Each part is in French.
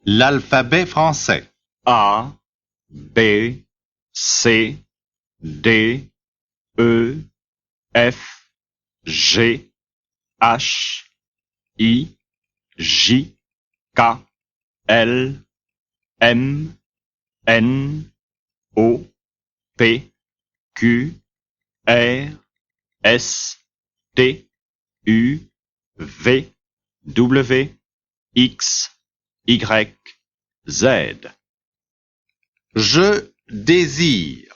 L'alphabet français. A, B, C, D, E, F, G, H, I, J, K, L, M, N, O, P, Q, R, S, T, U, V, W, X, Y, Z. Je désire.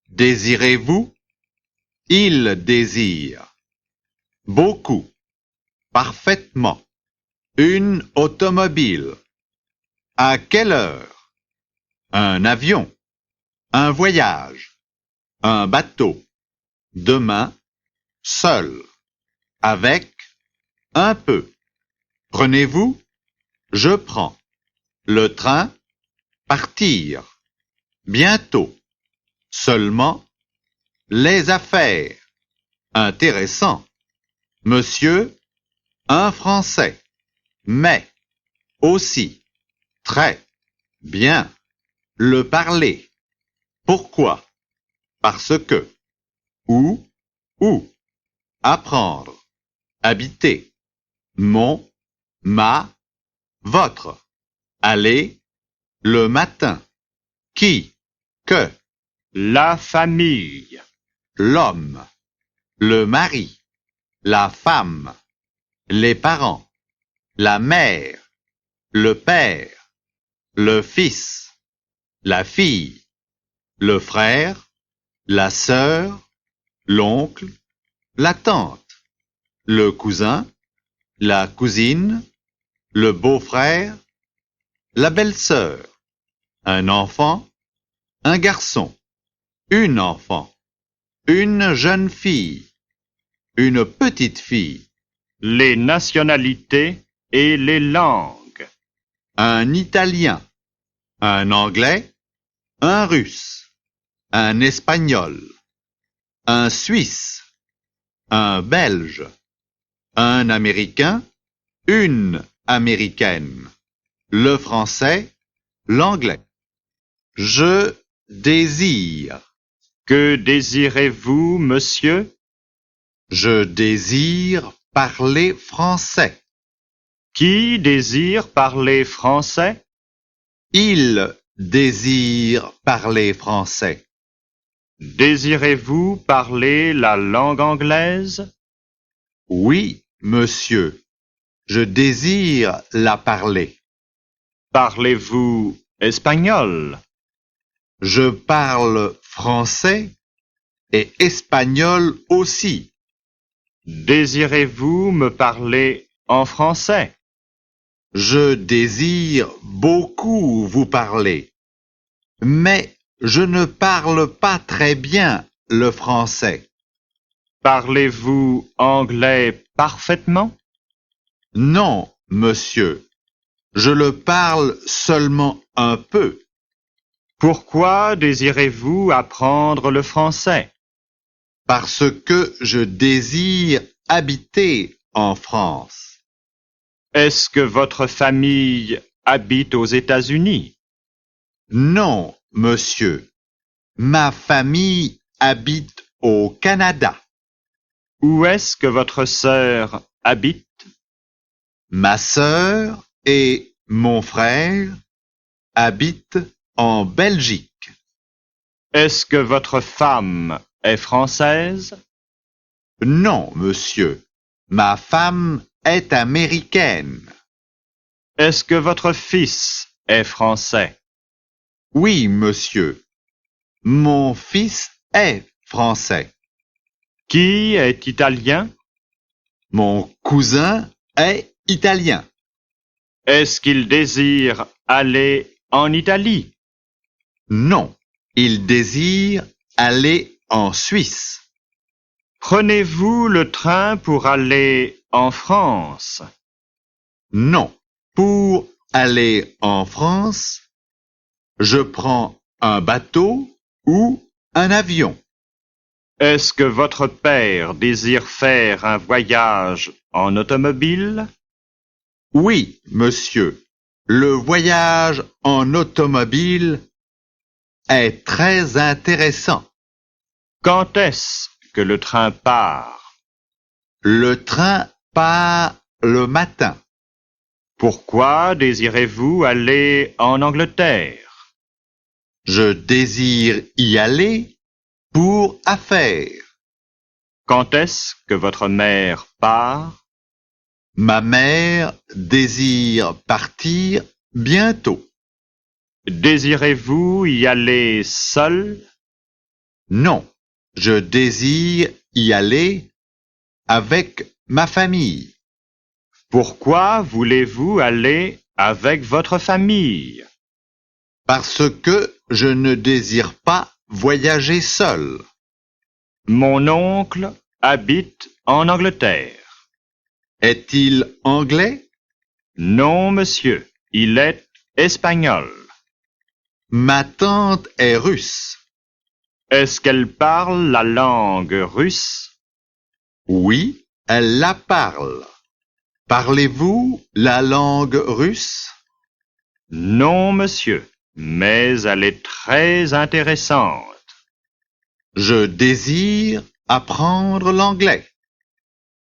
Désirez-vous? Il désire. Beaucoup. Parfaitement. Une automobile. À quelle heure? Un avion. Un voyage. Un bateau. Demain. Seul. Avec. Un peu. Prenez-vous? Je prends. Le train. Partir. Bientôt. Seulement. Les affaires. Intéressant. Monsieur. Un Français. Mais. Aussi. Très. Bien. Le parler. Pourquoi? Parce que. Où? Où? Apprendre. Habiter. Mon. Ma. Votre. Aller. Le matin. Qui? Que? La famille. L'homme. Le mari. La femme. Les parents. La mère. Le père. Le fils. La fille. Le frère. La sœur. L'oncle. La tante. Le cousin. La cousine. Le beau-frère. La belle-sœur. Un enfant. Un garçon. Une enfant. Une jeune fille. Une petite fille. Les nationalités et les langues. Un Italien. Un Anglais. Un Russe. Un Espagnol. Un Suisse. Un Belge. Un Américain. Une Américaine. Le français. L'anglais. Je désire. Que désirez-vous, monsieur? Je désire parler français. Qui désire parler français? Il désire parler français. Désirez-vous parler la langue anglaise? Oui, monsieur. Je désire la parler. Parlez-vous espagnol? Je parle français et espagnol aussi. Désirez-vous me parler en français? Je désire beaucoup vous parler. Mais je ne parle pas très bien le français. Parlez-vous anglais parfaitement? Non, monsieur. Je le parle seulement un peu. Pourquoi désirez-vous apprendre le français? Parce que je désire habiter en France. Est-ce que votre famille habite aux États-Unis? Non, monsieur. Ma famille habite au Canada. Où est-ce que votre sœur habite? Ma sœur et mon frère habitent en Belgique. Est-ce que votre femme est française? Non, monsieur. Ma femme est américaine. Est-ce que votre fils est français? Oui, monsieur. Mon fils est français. Qui est italien? Mon cousin est italien. Est-ce qu'il désire aller en Italie? Non, il désire aller en Suisse. Prenez-vous le train pour aller en France? Non, pour aller en France, je prends un bateau ou un avion. Est-ce que votre père désire faire un voyage en automobile? Oui, monsieur. Le voyage en automobile est très intéressant. Quand est-ce que le train part? Le train part le matin. Pourquoi désirez-vous aller en Angleterre? Je désire y aller pour affaires. Quand est-ce que votre mère part? Ma mère désire partir bientôt. Désirez-vous y aller seul? Non, je désire y aller avec ma famille. Pourquoi voulez-vous aller avec votre famille? Parce que je ne désire pas voyager seul. Mon oncle habite en Angleterre. Est-il anglais? Non, monsieur, il est espagnol. Ma tante est russe. Est-ce qu'elle parle la langue russe? Oui, elle la parle. Parlez-vous la langue russe? Non, monsieur, mais elle est très intéressante. Je désire apprendre l'anglais.